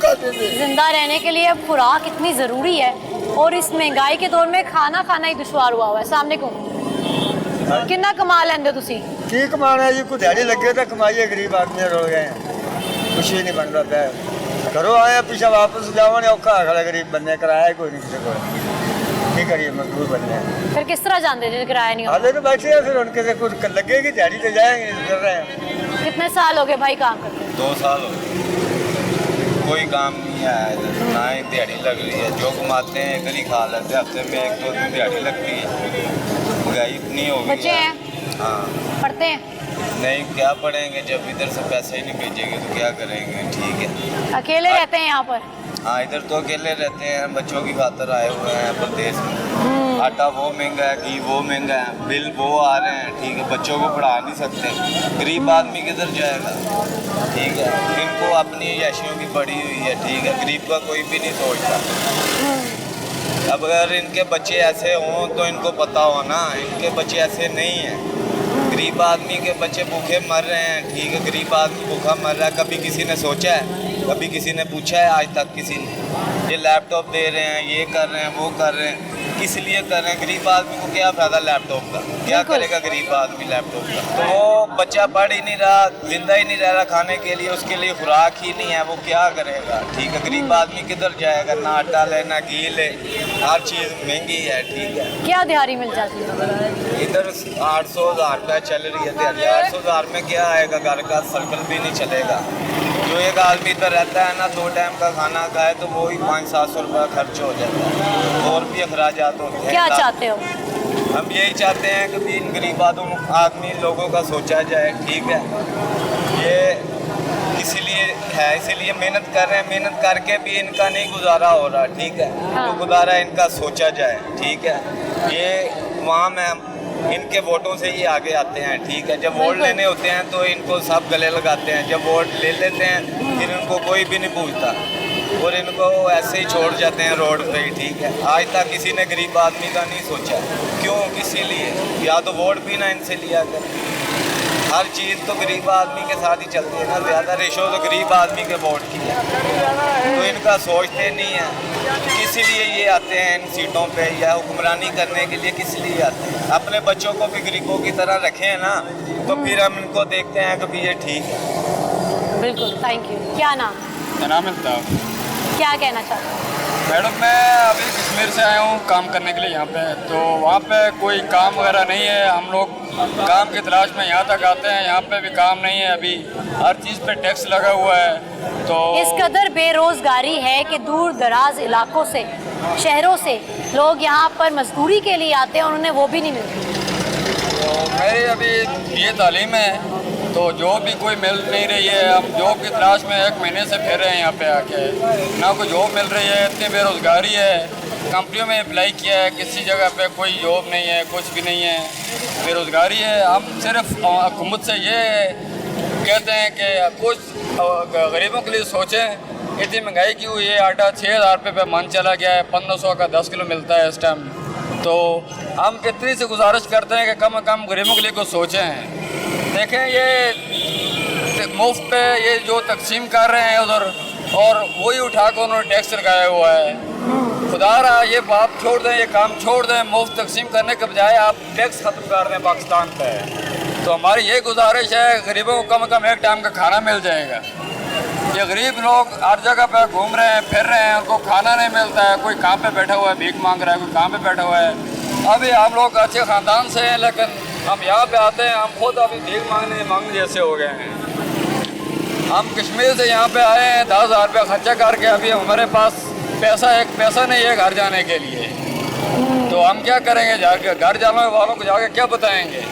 का जिंदा रहने के लिए खुराक इतनी ज़रूरी है और इस महंगाई के दौर में खाना खाना ही दुश्वार हुआ है। सामने को कितना कमा लेंगे तुसी? की कमाना जी, कोई दिहाड़ी लगे तो कमाइए, गरीब आदमी रोल गए हैं, कुछ ही नहीं बन रहा है। घरों आए पीछे वापस जाओ औखा खड़ा गरीब बनने, किराया कोई नहीं किसी को, नहीं करिए मजबूर बनने। फिर किस तरह जानते थे किराया नहीं? हाले तो बैठे हैं, फिर उनके से कुछ लगेगी दिहाड़ी तो जाएंगे, कर रहे हैं। कितने साल हो गए भाई काम करते? 2 साल हो गए, कोई काम नहीं आया इधर, ना ही दिहाड़ी लग रही है। जो कमाते हैं इधर ही खा लेते हैं, हफ्ते में 1-2 दिन दिहाड़ी लगती है। महंगाई इतनी हो गई। बच्चे हैं? हाँ। पढ़ते हैं? नहीं, क्या पढ़ेंगे जब इधर से पैसे ही नहीं भेजेंगे तो क्या करेंगे। ठीक है, अकेले रहते हैं यहाँ पर? हाँ, इधर तो अकेले रहते हैं, बच्चों की खातर आए हुए हैं प्रदेश में। आटा वो महंगा है, घी वो महंगा है, बिल वो आ रहे हैं। ठीक है, बच्चों को पढ़ा नहीं सकते, गरीब आदमी किधर जाएगा। ठीक है, इनको अपनी याशियों की पड़ी हुई है। ठीक है, गरीब का कोई भी नहीं सोचता। अब अगर इनके बच्चे ऐसे हों तो इनको पता हो ना, इनके बच्चे ऐसे नहीं हैं। गरीब आदमी के बच्चे भूखे मर रहे हैं, ठीक है, गरीब आदमी भूखा मर रहा है। कभी किसी ने सोचा है, कभी किसी ने पूछा है आज तक किसी ने? ये लैपटॉप दे रहे हैं, ये कर रहे हैं, वो कर रहे हैं, किस लिए कर रहे हैं? गरीब आदमी को क्या फ़ायदा लैपटॉप का? क्या करेगा गरीब आदमी लैपटॉप का? तो वो बच्चा पढ़ ही नहीं रहा, जिंदा ही नहीं रह रहा खाने के लिए, उसके लिए खुराक ही नहीं है, वो क्या करेगा? ठीक है, गरीब आदमी किधर जाएगा? ना आटा ले, ना घी ले, हर चीज़ महंगी है। ठीक है, क्या दिहाड़ी मिल जाती है? इधर 800,000 रुपये चल रही है दिहाड़ी। 800,000 में क्या आएगा? घर का सर्कल भी नहीं चलेगा। जो एक आदमी इधर रहता है ना, 2 टाइम का खाना खाए तो वो ही 500-700 रुपये खर्च हो जाता है, और भी अखराजात होते हैं। क्या चाहते हो? हम यही चाहते हैं कि इन गरीब आदमी लोगों का सोचा जाए। ठीक है, ये इसीलिए है, इसीलिए मेहनत कर रहे हैं, मेहनत करके भी इनका नहीं गुजारा हो रहा। ठीक है, तो गुजारा इनका सोचा जाए। ठीक है, ये वहाँ में इनके वोटों से ये आगे आते हैं। ठीक है, जब वोट लेने होते हैं तो इनको सब गले लगाते हैं, जब वोट ले लेते हैं फिर इनको कोई भी नहीं पूछता और इनको ऐसे ही छोड़ जाते हैं रोड पे ही। ठीक है, आज तक किसी ने गरीब आदमी का नहीं सोचा। क्यों? इसीलिए या तो वोट भी ना इनसे लिया करें, हर चीज़ तो गरीब आदमी के साथ ही चलती है ना, ज़्यादा रेशो तो गरीब आदमी के वोट की है, तो इनका सोचते नहीं है। किस लिए ये आते हैं इन सीटों पे या हुक्मरानी करने के लिए? किस लिए आते हैं? अपने बच्चों को भी गरीबों की तरह रखें ना, तो फिर हम इनको देखते हैं कि ये ठीक है। बिल्कुल, थैंक यू। क्या नाम? नाम है। क्या कहना चाहते हो? मैडम, मैं अभी कश्मीर से आया हूँ काम करने के लिए यहाँ पे, तो वहाँ पे कोई काम वगैरह नहीं है। हम लोग काम की तलाश में यहाँ तक आते हैं, यहाँ पे भी काम नहीं है। अभी हर चीज़ पे टैक्स लगा हुआ है, तो इस कदर बेरोजगारी है कि दूर दराज इलाकों से, शहरों से लोग यहाँ पर मजदूरी के लिए आते हैं और उन्हें वो भी नहीं मिलती। तो मेरी अभी ये तालीम है, तो जॉब भी कोई मिल नहीं रही है। हम जॉब की तलाश में 1 महीने से फिर रहे हैं यहाँ पे आके, ना कोई जॉब मिल रही है, इतनी बेरोज़गारी है। कंपनियों में अप्लाई किया है, किसी जगह पे कोई जॉब नहीं है, कुछ भी नहीं है, बेरोज़गारी है। हम सिर्फ हुकूमत से ये कहते हैं कि कुछ गरीबों के लिए सोचें। इतनी महंगाई की हुई है, आटा 6,000 रुपये पे मन चला गया है, 1500 का 10 किलो मिलता है इस टाइम। तो हम इतनी सी गुजारिश करते हैं कि कम से कम गरीबों के लिए कुछ सोचें। देखें, ये मुफ्त पे ये जो तकसीम कर रहे हैं उधर, और वही उठा कर उन्होंने टैक्स लगाया हुआ है। खुदा रहा ये बात छोड़ दें, ये काम छोड़ दें, मुफ्त तकसीम करने के बजाय आप टैक्स ख़त्म कर दें पाकिस्तान पे। तो हमारी ये गुजारिश है, गरीबों को कम से कम 1 टाइम का खाना मिल जाएगा। ये गरीब लोग हर जगह पे घूम रहे हैं, फिर रहे हैं, उनको खाना नहीं मिलता है। कोई काम पे बैठा हुआ है, भीख मांग रहा है, कोई काम पे बैठा हुआ है। अभी हम लोग अच्छे ख़ानदान से हैं, लेकिन हम यहाँ पे आते हैं, हम खुद अभी भीख मांगने जैसे हो गए हैं। हम कश्मीर से यहाँ पे आए हैं 10,000 रुपया खर्चा करके, अभी हमारे पास एक पैसा नहीं है घर जाने के लिए। तो हम क्या करेंगे? जाके घर जाने वालों को जाके क्या बताएंगे?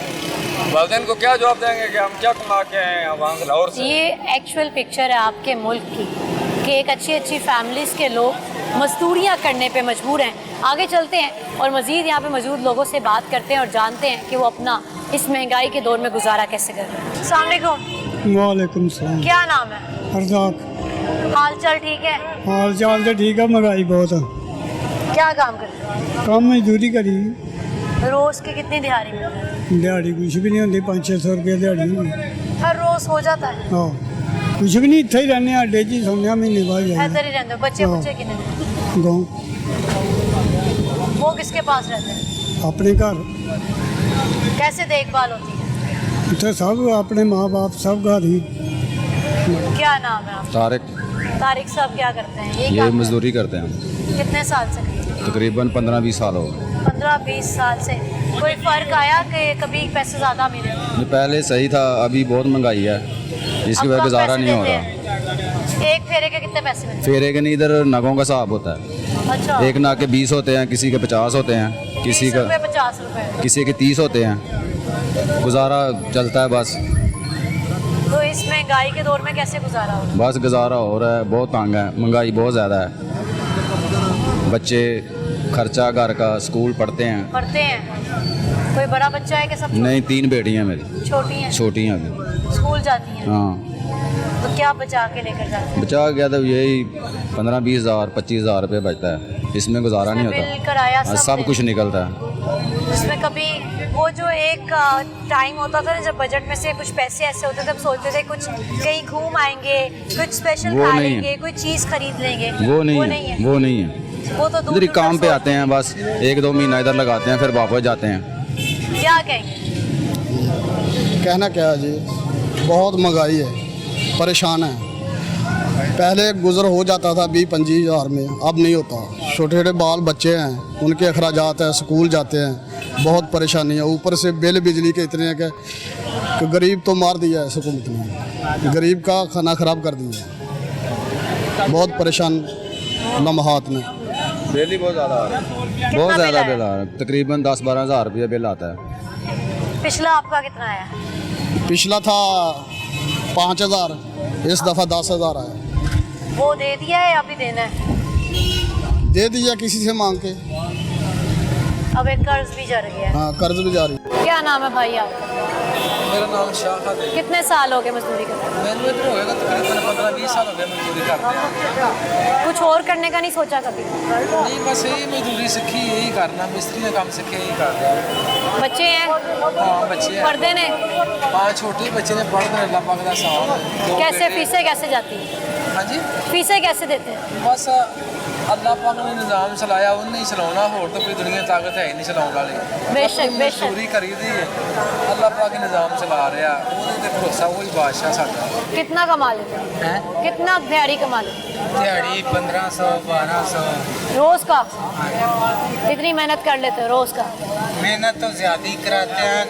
वालिदैन को क्या जवाब देंगे कि हम क्या कमा के आए हैं वहाँ लाहौर से? ये एक्चुअल पिक्चर है आपके मुल्क की कि एक अच्छी फैमिलीज़ के लोग मजदूरियाँ करने पे मजबूर हैं। आगे चलते हैं और मज़ीद यहाँ पे मौजूद लोगों से बात करते हैं और जानते हैं कि वो अपना इस महंगाई के दौर में गुजारा कैसे कर रहे हैं। अस्सलाम वालेकुम। वालेकुम सलाम। क्या नाम है? अर्ज़ाक। हाल चाल ठीक है? हाल चाल तो ठीक है, महंगाई बहुत है। क्या काम करते हैं? काम मजदूरी करी, रोज़ की कितनी दिहाड़ी मिलती है? दिहाड़ी कुछ भी नहीं होती, 500-600 रुपये दिहाड़ी होती। हर रोज़ हो जाता है? हाँ, कुछ भी नहीं, इतना ही रहने अड्डे जी सोने महीने बाद इधर ही रहते हो? बच्चे बच्चे कितने? गाँव। वो किसके पास रहते हैं? अपने घर। कैसे देखभाल होती है? इतना सब अपने माँ बाप सब घर ही। क्या नाम है आपका? तारिक। तारिक साहब क्या करते हैं? ये मजदूरी करते हैं। कितने साल से? तकरीबन 15-20 साल हो। 15-20 साल से कोई फ़र्क आया कि कभी पैसे ज़्यादा मिले? पहले सही था, अभी बहुत महंगाई है, इसकी वजह गुजारा नहीं हो रहा। एक फेरे के कितने पैसे मिलते हैं? फेरे के नहीं, इधर नगों का हिसाब होता है। अच्छा। एक नाग के 20 होते हैं, किसी के 50 होते हैं, किसी का 50 रुपये, किसी के 30 होते हैं। गुजारा चलता है बस। तो इस महंगाई के दौर में कैसे गुजारा हो? बस गुजारा हो रहा है, बहुत तंग है, महंगाई बहुत ज़्यादा है। बच्चे खर्चा घर का, स्कूल पढ़ते हैं। कोई बड़ा बच्चा है कि सब? नहीं, 3 बेटियाँ मेरी। छोटी हैं? छोटी हैं अभी, स्कूल जाती हैं। हाँ। तो क्या बचा के लेकर जाते हैं? बचा गया तो यही 15-20 हज़ार 25 हज़ार रुपये बचता है, इसमें गुजारा नहीं बिल, किराया होता। सब कुछ निकलता है। इसमें कभी वो जो एक टाइम होता था ना जब बजट में से कुछ पैसे ऐसे होते थे, तब सोचते थे कुछ कहीं घूम आएंगे, कुछ स्पेशल वो खा नहीं लेंगे, कोई चीज़ खरीद लेंगे। वो नहीं है। वो तो दूर इधर ही दूर काम तक पे सोच- आते हैं, बस 1-2 महीना इधर लगाते हैं, फिर वापस जाते हैं। क्या कहेंगे? कहना क्या है जी, बहुत महंगाई है, परेशान है। पहले गुजर हो जाता था 20-25 हज़ार में, अब नहीं होता। छोटे छोटे बाल बच्चे हैं, उनके अखराजात हैं, स्कूल जाते हैं, बहुत परेशानी है। ऊपर से बिल बिजली के इतने हैं कि गरीब तो मार दिया है हुकूमत ने, गरीब का खाना ख़राब कर दिया। बहुत परेशान लम्हात में। बिल ही बहुत ज़्यादा आ रहा है, बहुत ज़्यादा बिल आ रहा है। तकरीबन 10-12 हज़ार रुपये बिल आता है। पिछला आपका कितना आया? पिछला था 5,000, इस दफ़ा 10,000 आया। वो दे दिया है या अभी देना है? दे दिया किसी से मांग के। अब एक कर्ज भी जा रही है। हाँ, कर्ज भी जारी। क्या नाम है भाई आपका? मेरा नाम शाह है। कितने साल हो गए मजदूरी करते? मैंने इधर हो गया तकरीबन 15-20 साल हो गए मजदूरी करते हैं। कुछ और करने का नहीं सोचा कभी? नहीं, बस यही मजदूरी सीखी, यही करना, मिस्त्री ने काम सीखे, यही करना। बच्चे हैं? हाँ, बच्चे हैं। पढ़ते ने? हाँ, छोटे बच्चे ने पढ़ रहे, अल्लाह पाक दा साथ है। कैसे फीसें कैसे जाती है? हाँ जी, फीसें कैसे देते हैं? बस अल्लाह पाक ने निज़ाम चलाया, उन्हें ही चलाना, होर तो कोई दुनिया ताकत है ही नहीं चलाने वाली। बेशक बेशक। मजदूरी करी दी है, अल्लाह पाक निज़ाम चला रहा, वो भरोसा वही बादशाह साਡਾ। कितना कमा लेते हैं? कितना दिहाड़ी कमा लेते हैं? दिहाड़ी 1500-1200 रोज का? कितनी मेहनत कर लेते हो रोज का? मेहनत तो ज़्यादा ही कराते हैं,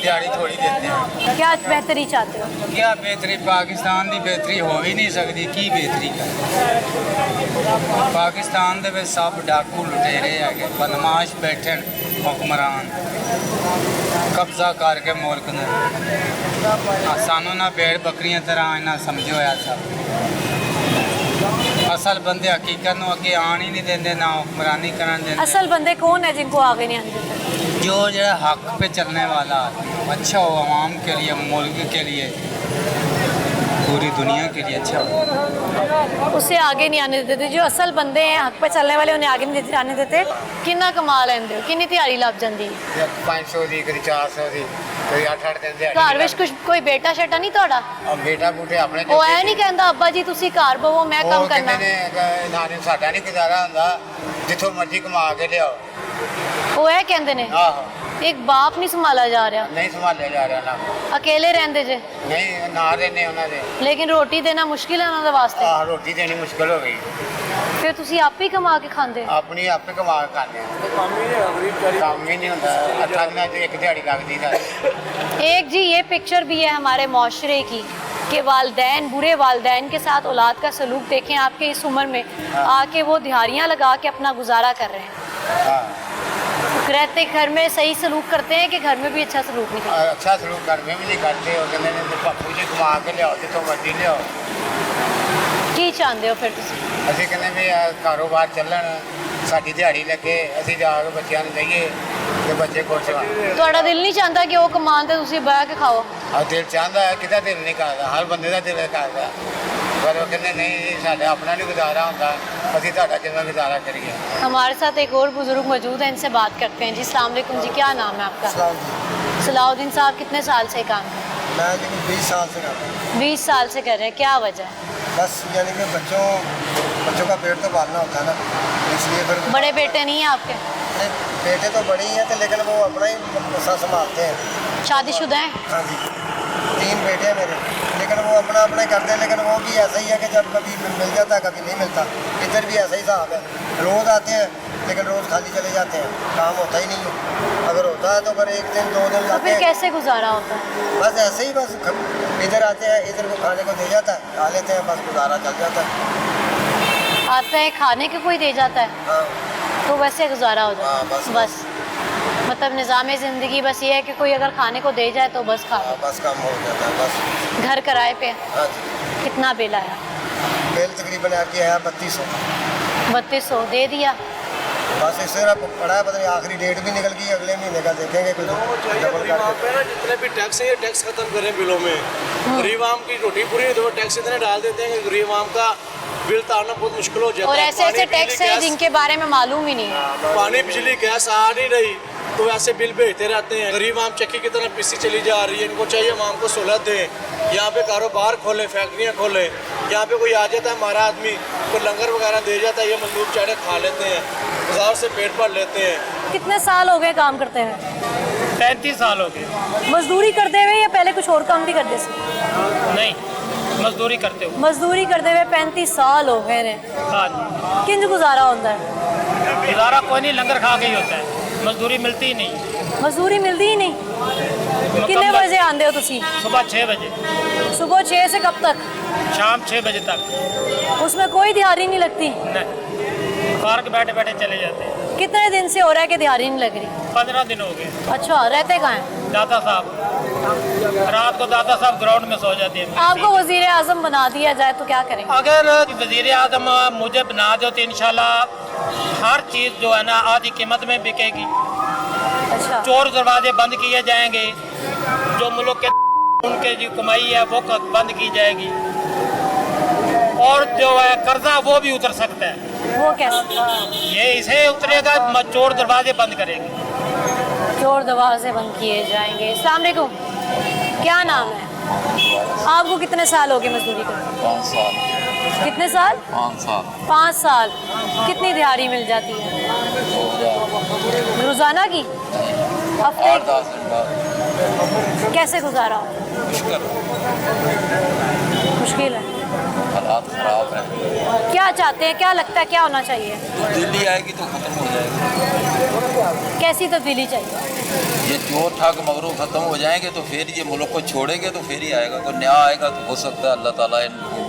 दिहाड़ी थोड़ी देते हैं। क्या बेहतरी चाहते हो? क्या बेहतरी? पाकिस्तान की बेहतरी हो ही नहीं सकती। की बेहतरी पाकिस्तान ਦੇ ਵਿੱਚ सब डाकू लुटेरे है, बदमाश बैठे हुक्मरान कब्जा करके मुल्क ने। सानू ना भेड़ बकरियां तरह इन्हें समझो होया सब। असल बंदे हकीकत नूं अगे आन ही नहीं देंदे, ना हुक्मरानी करन देंदे। असल बंदे कौन है जिनको आगे नहीं आने देते? जो हक पे चलने वाला आदमी अच्छा हो, आवाम के लिए, मुल्क के लिए, पूरी दुनिया के लिए अच्छा हो, उसे आगे नहीं आने देते। जो असल बंदे हैं हक पे चलने वाले, उन्हें आगे नहीं आने देते। कितना कमा लेंदे हो? कितनी दिहाड़ी लग जाती है? 500 ਦੀ, ਕਦੀ 400 ਦੀ, ਕਦੀ 8-8 ਦਿਨ ਦਿਹਾੜੀ। घर विच कुछ कोई बेटा शेटा नहीं थोड़ा? ਬੇਟਾ ਬੂਟੇ ਆਪਣੇ ਉਹ ਐ ਨਹੀਂ ਕਹਿੰਦਾ ਅੱਬਾ ਜੀ ਤੁਸੀਂ ਘਰ ਬਵੋ ਮੈਂ ਕੰਮ ਕਰਨਾ? ਨਾ ਨੇ ਸਾਡਾ ਨਹੀਂ ਗੁਜ਼ਾਰਾ ਹੁੰਦਾ, ਜਿੱਥੋਂ ਮਰਜ਼ੀ ਕਮਾ ਕੇ ਲਿਆਓ। ਉਹ ਇਹ ਕਹਿੰਦੇ ਨੇ? ਆਹੋ। एक बाप नहीं संभाला जा रहा? ਨਹੀਂ ਸੰਭਾਲਿਆ ਜਾ ਰਿਹਾ ਨਾ। अकेले रहंदे जे? ਨਹੀਂ, ਨਾ ਰਹਿੰਦੇ ਉਹਨਾਂ ਦੇ। लेकिन रोटी देना मुश्किल है उन्होंने वास्ते। ਆਹ, ਰੋਟੀ ਦੇਣੀ ਮੁਸ਼ਕਲ ਹੋ ਗਈ। फिर तुसी आप ही कमा के खांदे? ਆਪਣੀ ਆਪੇ ਕਮਾ ਕੇ ਖਾਂਦੇ ਆ। ਕੰਮ ਹੀ ਨਹੀਂ ਹੁੰਦਾ, 8 ਦਿਨਾਂ 'ਚ ਇੱਕ ਦਿਹਾੜੀ ਲੱਗਦੀ ਸਾਡੀ। एक जी ये पिक्चर भी है हमारे माशरे की कि वालदैन, बुरे वालदैन के साथ औलाद का सलूक देखें आपके इस उम्र में आके वो दिहाड़ियाँ लगा के अपना गुजारा कर रहे हैं। रहते घर में सही सलूक करते हैं कि घर में भी अच्छा सलूक नहीं करते? अच्छा सलूक घर में भी नहीं करते, और कहते हैं पापू जी कमा के लियाओ, जितों मर्जी लियाओ। की चाहते हो फिर तुसी? ਅਸੀਂ ਕਹਿੰਦੇ ਵੀ ਕਾਰੋਬਾਰ ਚੱਲਣ, ਸਾਡੀ ਦਿਹਾੜੀ ਲੱਗੇ, ਅਸੀਂ ਜਾ ਕੇ ਬੱਚਿਆਂ ਨੂੰ ਦਈਏ ਤੇ ਬੱਚੇ ਖੁਸ਼ ਹੋਣ। ਤੁਹਾਡਾ ਦਿਲ ਨਹੀਂ ਚਾਹੁੰਦਾ ਕਿ ਉਹ ਕਮਾਉਣ ਤੇ ਤੁਸੀਂ ਬਹਿ ਕੇ ਖਾਓ? ਆ ਦਿਲ ਚਾਹੁੰਦਾ ਹੈ, ਕਿਹਦਾ ਦਿਲ ਨਹੀਂ ਕਰਦਾ, ਹਰ ਬੰਦੇ ਦਾ ਦਿਲ ਕਰਦਾ, ਪਰ ਉਹ ਕਹਿੰਦੇ ਨਹੀਂ, ਸਾਡਾ ਆਪਣਾ नहीं गुजारा ਹੁੰਦਾ, ਅਸੀਂ ਤੁਹਾਡਾ ਕਿਵੇਂ गुजारा करिए। हमारे साथ एक और बुजुर्ग मौजूद हैं, इनसे बात करते हैं। जी अस्सलाम वालेकुम जी, क्या नाम है आपका? सलाउद्दीन साहब कितने साल से काम कर रहे हैं? मैं 20 साल से कर रहा हूँ। 20 साल से कर रहे हैं, क्या वजह है? बस यानी कि बच्चों का पेट तो पालना होता है ना, इसलिए फिर। बड़े बेटे नहीं हैं आपके? बेटे तो बड़े ही हैं, तो लेकिन वो अपना ही गुस्सा संभालते हैं। शादीशुदा हैं? हाँ जी, 3 बेटे हैं मेरे, लेकिन वो अपना अपना ही करते हैं। लेकिन वो भी ऐसा ही है कि जब कभी मिल जाता है, कभी नहीं मिलता। इधर भी ऐसा ही हिसाब है, रोज़ आते हैं लेकिन रोज़ खाली चले जाते हैं, काम होता ही नहीं है। अगर होता है तो फिर 1 दिन 2 दिन तो लाते फिर हैं। कैसे गुजारा होता है? बस ऐसे ही, बस इधर आते हैं, इधर को खाने को दे जाता है, खा लेते हैं, बस गुजारा चल जाता है। आता है खाने के कोई दे जाता है? हाँ। तो वैसे गुजारा हो जाता है? बस बस मतलब निज़ाम ज़िंदगी बस ये है कि कोई अगर खाने को दे जाए तो बस खा लो। बस काम हो जाता है बस। घर किराए पे? हाँ जी। कितना बिल आया? बिल तकरीबन आपके है 3200। 3200 दे दिया? बस इससे पड़ा है, पता नहीं आखिरी डेट भी निकल गई, अगले महीने का देखेंगे कुछ डबल करके। जितने भी टैक्स है ये टैक्स खत्म करें बिलों में। गरीब आम की रोटी पूरी है तो वो टैक्स इतने डाल देते हैं कि गरीब आम का बिल तारना बहुत मुश्किल हो जाता है। और ऐसे ऐसे टैक्स है जिनके बारे में मालूम ही नहीं है। पानी बिजली गैस आ नहीं रही, तो वैसे बिल भेजते रहते हैं। गरीब आम चक्की की तरह पिसी चली जा रही है। इनको चाहिए हम आम को सहूलत दें, यहाँ पे कारोबार खोले, फैक्ट्रियाँ खोले। यहाँ पे कोई आ जाता है हमारा आदमी, कोई लंगर वगैरह दे जाता है, ये मजदूर बेचारे खा लेते हैं, बाजार से पेट भर लेते हैं। कितने साल हो गए काम करते हैं? 35 साल हो गए। मजदूरी करते हुए या पहले कुछ और काम भी करते थे? नहीं, मजदूरी करते हुए। मजदूरी करते हुए 35 साल हो गए ने। हाँ, किंज गुजारा होता है? गुजारा कोई नहीं, लंगर खा के ही होता है, मजदूरी मिलती ही नहीं। मजदूरी मिलती ही नहीं? कितने बजे आते हो तुसी? सुबह 6 बजे। सुबह 6 से कब तक? शाम 6 बजे तक। उसमें कोई दिहाड़ी नहीं लगती? नहीं, कार के बैठे बैठे चले जाते हैं। कितने दिन से हो रहा है कि दिहाड़ी नहीं लग रही? 15 दिन हो गए। अच्छा, रहते कहाँ हैं? दादा साहब, रात को दादा साहब ग्राउंड में सो जाते हैं। आपको वजीर आजम बना दिया जाए तो क्या करेंगे? अगर वजीर आजम मुझे बना दो तो इंशाल्लाह हर चीज़ जो है ना आधी कीमत में बिकेगी। अच्छा। चोर दरवाजे बंद किए जाएंगे, जो मुल्क के उनके जो कमाई है वो बंद की जाएगी, और जो है कर्जा वो भी उतर सकता है। वो कैसे? ये इसे उतरेगा, चोर दरवाजे बंद करेंगे। चोर दरवाजे बंद किए जाएंगे। अस्सलाम वालेकुम, क्या नाम है आपको? कितने साल हो गए मजदूरी करते? 5 साल। कितने साल? 5 साल। 5 साल। कितनी दिहाड़ी मिल जाती है रोजाना की? हफ्ते? 8-10 घंटा। कैसे गुजारा? मुश्किल है, हालात खराब है। क्या चाहते हैं, क्या लगता है क्या होना चाहिए? दिल्ली आएगी तो खत्म हो जाएगा। कैसी तब्दीली चाहिए? ये चोर ठग मगरू खत्म हो जाएंगे तो फिर ये मुल्क को छोड़ेंगे तो फिर ही आएगा, कोई नया आएगा तो हो सकता है अल्लाह ताला इनको